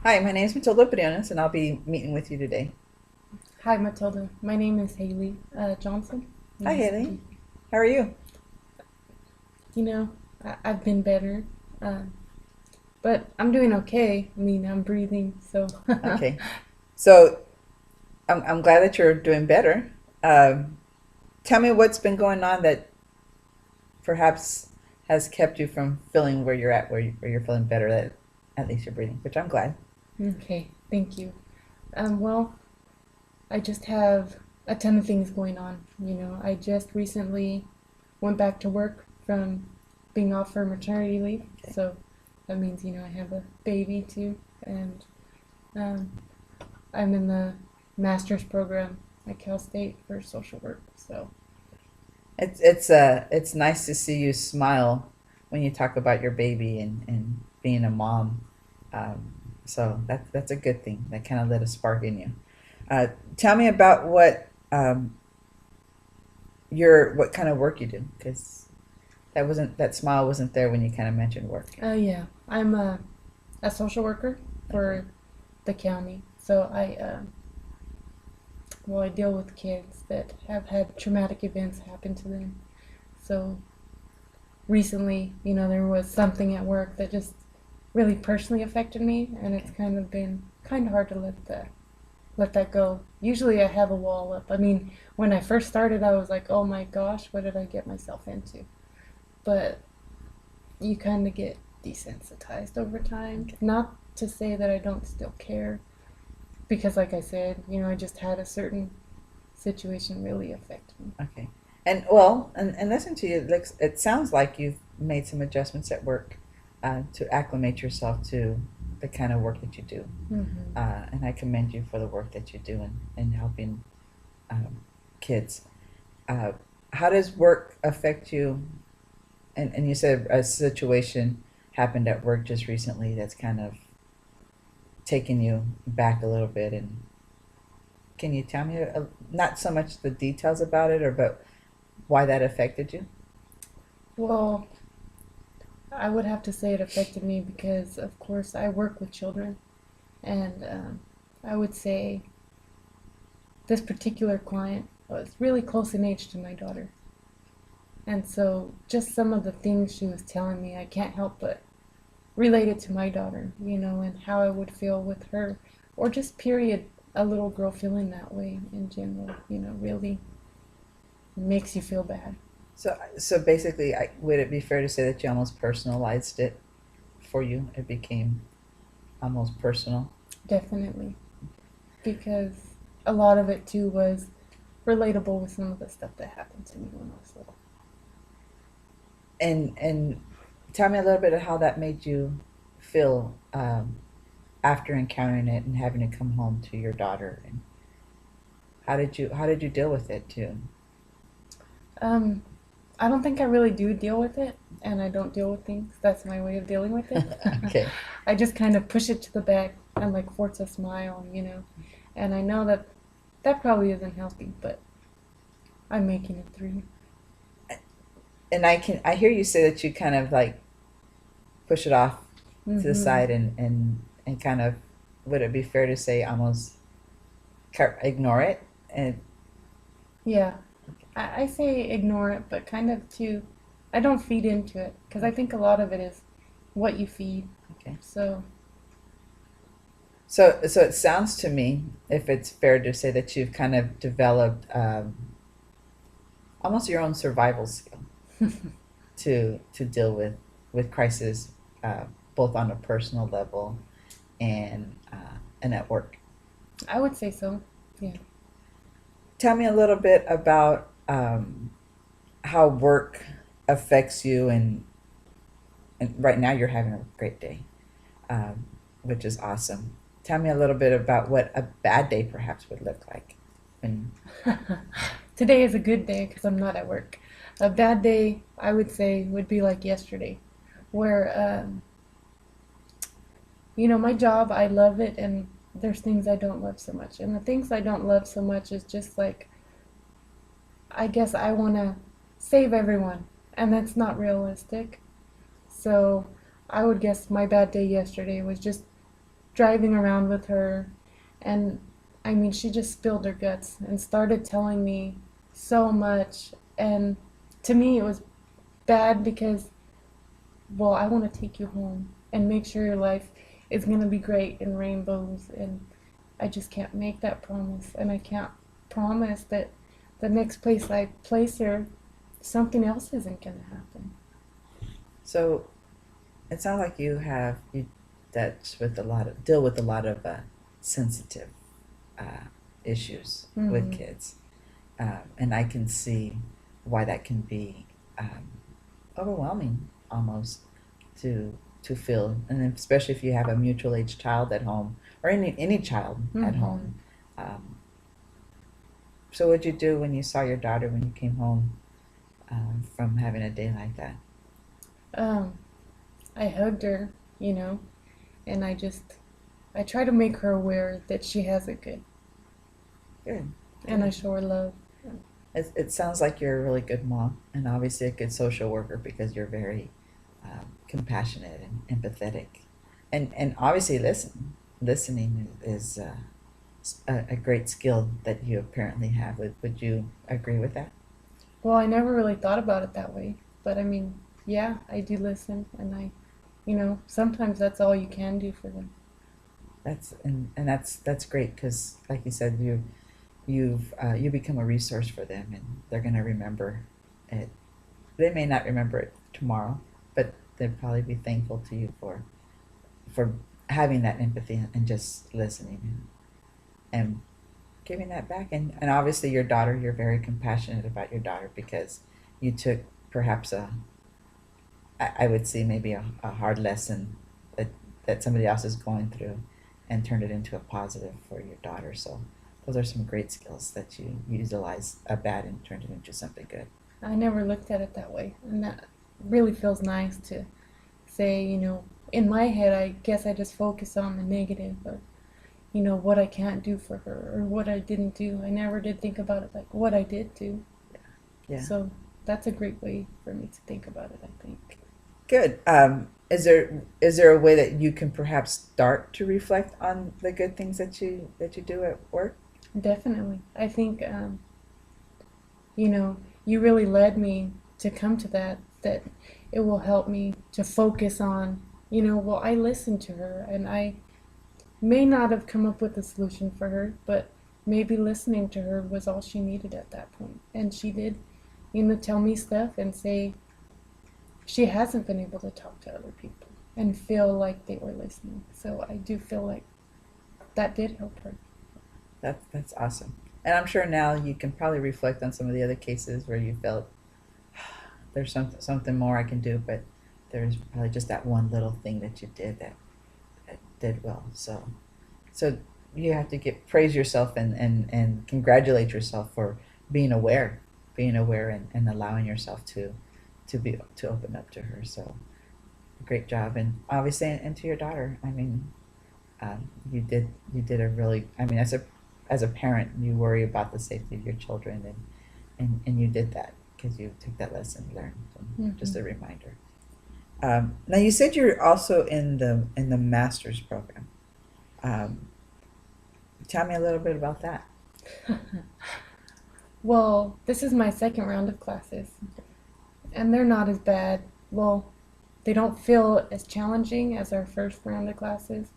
Hi, my name is Matilda Briones, and I'll be meeting with you today. Hi, Matilda. My name is Haley Johnson. Hi, Nice to Haley. meet you. How are you? You know, I've been better, uh, but I'm doing okay. I mean, I'm breathing, so. Okay. So I'm glad that you're doing better. Um, Tell me what's been going on that perhaps has kept you from feeling where you're at, where you're feeling better, that at least you're breathing, which I'm glad. Okay, thank you. Well, I just have a ton of things going on. I just recently went back to work from being off for maternity leave, Okay. so that means, I have a baby too, and um, I'm in the master's program at Cal State for social work. So It's nice to see you smile when you talk about your baby and being a mom. Um, so that's a good thing. That kind of lit a spark in you. Uh, Tell me about what kind of work you do, because that smile wasn't there when you kind of mentioned work. yeah, I'm a social worker Okay. for the county. So I deal with kids that have had traumatic events happen to them. So recently, there was something at work that just really personally affected me, and it's Okay. kind of been kind of hard to let that go. Usually, I have a wall up. I mean, when I first started, I was like, "Oh my gosh, what did I get myself into?" But you kind of get desensitized over time. Okay. Not to say that I don't still care, because, like I said, I just had a certain situation really affect me. Okay. And listen to you. It sounds like you've made some adjustments at work to acclimate yourself to the kind of work that you do. Hmm. And I commend you for the work that you do in helping um, kids. Uh, how does work affect you? And you said a situation happened at work just recently that's kind of taken you back a little bit. And can you tell me, not so much the details about it, but why that affected you? Well, I would have to say it affected me because, of course, I work with children, and I would say this particular client was really close in age to my daughter. And so, just some of the things she was telling me, I can't help but relate it to my daughter, and how I would feel with her, or just period, a little girl feeling that way in general, really makes you feel bad. So basically, would it be fair to say that you almost personalized it for you? It became almost personal. Definitely. Because a lot of it too was relatable with some of the stuff that happened to me when I was little. And tell me a little bit of how that made you feel after encountering it and having to come home to your daughter. And how did you deal with it too? Um, I don't think I really do deal with it, and I don't deal with things. That's my way of dealing with it. Okay. I just kind of push it to the back and like force a smile. And I know that that probably isn't healthy, but I'm making it through. And I hear you say that you kind of like push it off to the Mm-hmm. side and kind of, would it be fair to say, almost ignore it? And Yeah, I say ignore it, but kind of too. I don't feed into it because I think a lot of it is what you feed. okay. So So it sounds to me, if it's fair to say, that you've kind of developed almost your own survival skill to deal with crisis, uh, both on a personal level and at work. I would say so. Yeah. Tell me a little bit about how work affects you, and right now you're having a great day, um, which is awesome. Tell me a little bit about what a bad day perhaps would look like. And Today is a good day because I'm not at work. A bad day, I would say, would be like yesterday, where, my job, I love it, and there's things I don't love so much. And the things I don't love so much is just like, I guess I want to save everyone, and that's not realistic. So I would guess my bad day yesterday was just driving around with her, and I mean, she just spilled her guts and started telling me so much. And to me, it was bad because, well, I want to take you home and make sure your life is going to be great in rainbows. And I just can't make that promise. And I can't promise that the next place I place her, something else isn't going to happen. So it sounds like you that's with a lot of deal with a lot of sensitive uh, issues with Mm-hmm. kids, and I can see why that can be um, overwhelming almost to feel, and then especially if you have a mutual age child at home or any child at Mm-hmm. home. Um, so what'd you do when you saw your daughter when you came home from having a day like that? Um, I hugged her, and I try to make her aware that she has it good, Good, and I good. show her love. It sounds like you're a really good mom and obviously a good social worker because you're very compassionate and empathetic, and obviously listening is a great skill that you apparently have. Would you agree with that? Well, I never really thought about it that way, but I mean, yeah, I do listen, and sometimes that's all you can do for them. And that's great because, like you said, you become a resource for them, and they're going to remember it. They may not remember it tomorrow, but they'll probably be thankful to you for having that empathy and just listening and giving that back. And obviously, your daughter, you're very compassionate about your daughter because you took perhaps I would say maybe a hard lesson that that somebody else is going through and turned it into a positive for your daughter. So those are some great skills that you utilize a bad and turned it into something good. I never looked at it that way, and that really feels nice to say, in my head, I guess I just focus on the negative of, what I can't do for her or what I didn't do. I never did think about it like what I did do. Yeah, So that's a great way for me to think about it, I think. good. Is there a way that you can perhaps start to reflect on the good things that you do at work? Definitely. I think, you really led me to come to that it will help me to focus on, well, I listened to her and I may not have come up with a solution for her, but maybe listening to her was all she needed at that point. And she did, tell me stuff and say she hasn't been able to talk to other people and feel like they were listening. So I do feel like that did help her. That's awesome. And I'm sure now you can probably reflect on some of the other cases where you felt there's something more I can do, but there's probably just that one little thing that you did that did well. So you have to get praise yourself and congratulate yourself for being aware and allowing yourself to open up to her. So great job, and obviously, and to your daughter. I mean, you did a really. I mean, as a parent, you worry about the safety of your children, and you did that because you took that lesson learned. So Hmm. just a reminder. Now you said you're also in the master's program. Um, Tell me a little bit about that. Well, this is my second round of classes, and they're not as bad. Well, they don't feel as challenging as our first round of classes.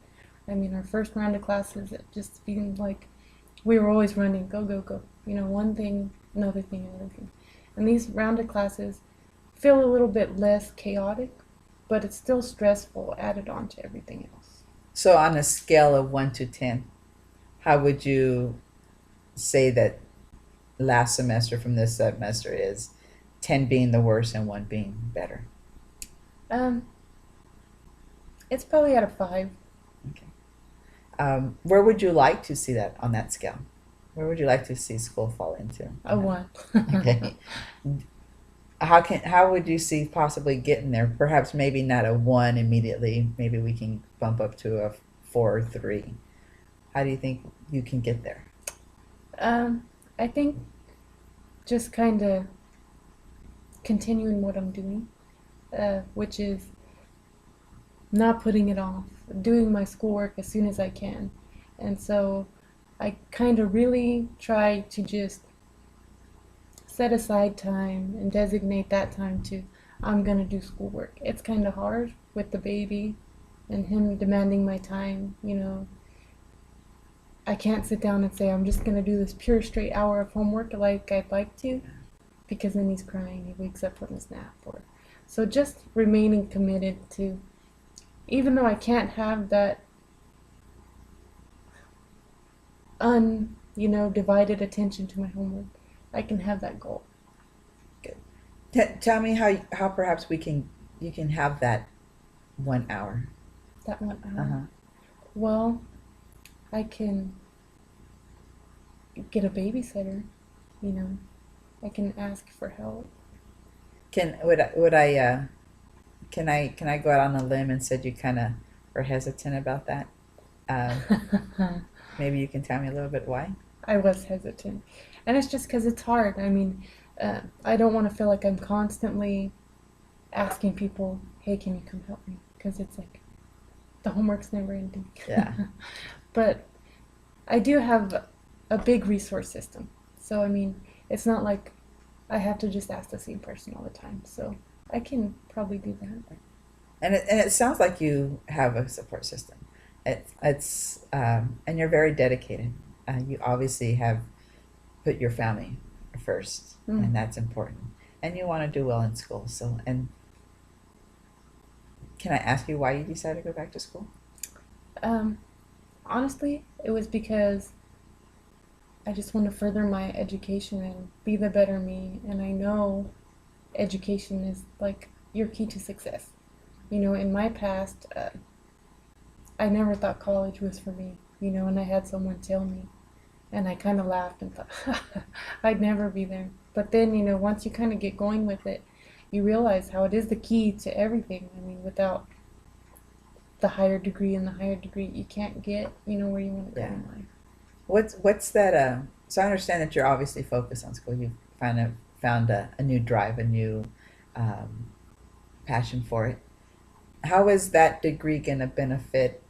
I mean, our first round of classes, it just seemed like we were always running, go, go, go. One thing, another thing, another thing. And these round of classes feel a little bit less chaotic, but it's still stressful added on to everything else. So on a scale of 1 to 10, how would you say that last semester from this semester is? 10 being the worst and one being better. Um, it's probably out of five. Okay. Where would you like to see that on that scale? Where would you like to see school fall into A on that? one. Okay. How would you see possibly getting there? Perhaps maybe not a one immediately. Maybe we can bump up to a 4 or 3. How do you think you can get there? um, I think just kind of continuing what I'm doing, which is not putting it off doing my schoolwork as soon as I can. And so I kind of really try to just set aside time and designate that time to, I'm going to do schoolwork. It's kind of hard with the baby and him demanding my time. I can't sit down and say, I'm just going to do this pure straight hour of homework like I'd like to, because then he's crying. He wakes up from his nap. So just remaining committed to, even though I can't have that divided attention to my homework, I can have that goal. Good. Tell me how perhaps we can you can have that 1 hour. That 1 hour. Uh-huh. Well, I can get a babysitter, you know. I can ask for help. Can would I can I go out on a limb and said you kind of are hesitant about that? Um, Maybe you can tell me a little bit why. I was hesitant. And it's just because it's hard. I mean, I don't want to feel like I'm constantly asking people, hey, can you come help me? Because it's like the homework's never ending. Yeah. But I do have a big resource system. So, I mean, it's not like I have to just ask the same person all the time. So I can probably do that. And it sounds like you have a support system. And you're very dedicated. You obviously have put your family first, Mm. and that's important. And you want to do well in school. So, and can I ask you why you decided to go back to school? Um, Honestly, it was because I just want to further my education and be the better me. And I know education is like your key to success. In my past, I never thought college was for me, and I had someone tell me. And I kind of laughed and thought, I'd never be there. But then, once you kind of get going with it, you realize how it is the key to everything. I mean, without the higher degree and the higher degree, you can't get, where you want to go Yeah. in life. What's that? So I understand that you're obviously focused on school. You've kind of found a new drive, a new um, passion for it. How is that degree going to benefit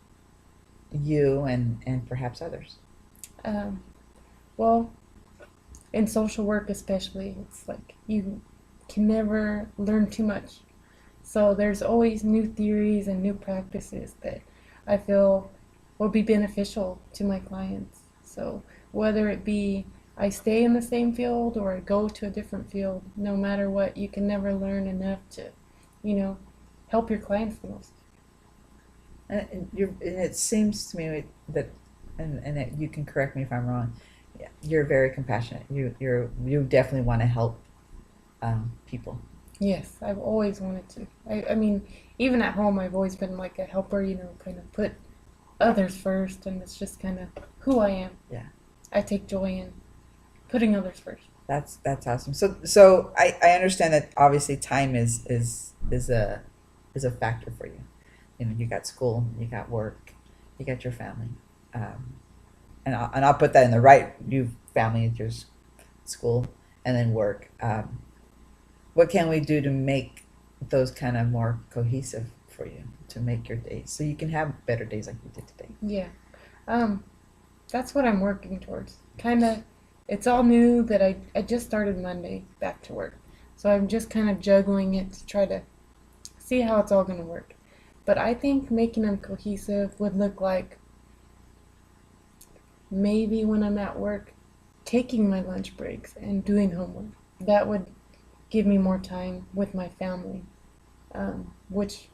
you and perhaps others? Um, well, in social work especially, it's like you can never learn too much. So there's always new theories and new practices that I feel will be beneficial to my clients. So whether it be I stay in the same field or I go to a different field, no matter what, you can never learn enough to, you know, help your clients the most. And it seems to me that, and you can correct me if I'm wrong. Yeah, you're very compassionate. You definitely want to help people. Yes, I've always wanted to. I mean, even at home, I've always been like a helper, kind of put others first, and it's just kind of who I am. Yeah, I take joy in putting others first. that's awesome. So I understand that obviously time is a factor for you. You got school, you got work, you got your family, um, and I'll put that in the right. You family, your school, and then work. What can we do to make those kind of more cohesive for you to make your days so you can have better days like you did today? Yeah. Um, that's what I'm working towards. Kind of, it's all new that I just started Monday back to work. So I'm just kind of juggling it to try to see how it's all going to work. But I think making them cohesive would look like maybe when I'm at work, taking my lunch breaks and doing homework. That would give me more time with my family, which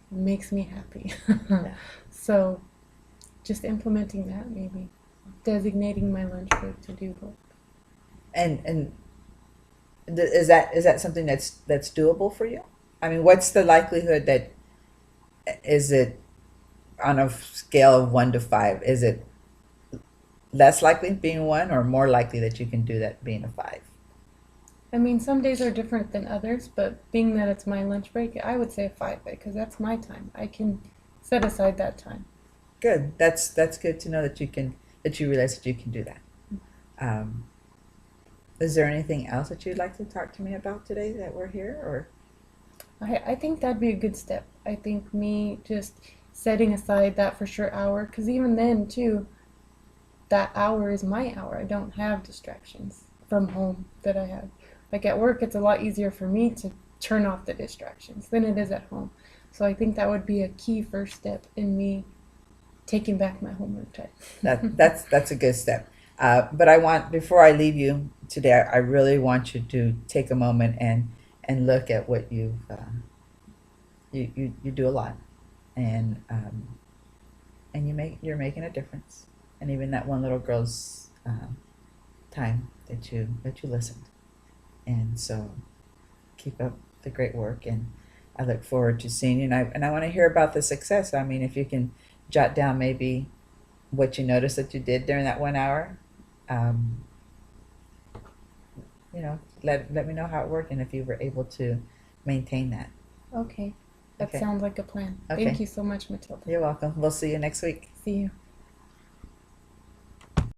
makes me happy. Yeah. So just implementing that maybe, designating my lunch break to do both. And is that something that's doable for you? I mean, what's the likelihood that is it on a scale of 1 to 5? Is it less likely being one or more likely that you can do that being a 5? I mean, some days are different than others, but being that it's my lunch break, I would say a 5 because that's my time. I can set aside that time. Good. That's good to know that you realize that you can do that. Um, is there anything else that you'd like to talk to me about today that we're here or? I think that'd be a good step. I think me just setting aside that for sure hour, because even then too, that hour is my hour. I don't have distractions from home that I have. Like at work, it's a lot easier for me to turn off the distractions than it is at home. So I think that would be a key first step in me taking back my homework time. That's a good step. But I want, before I leave you today, I really want you to take a moment and look at what you do a lot, and you're making a difference, and even that one little girl's time that you listened, and so keep up the great work, and I look forward to seeing you, and I want to hear about the success. I mean, if you can jot down maybe what you noticed that you did during that 1 hour, um, let me know how it worked and if you were able to maintain that. Okay, that Okay. sounds like a plan. Thank Okay. you so much, Matilda. You're welcome. We'll see you next week. See you.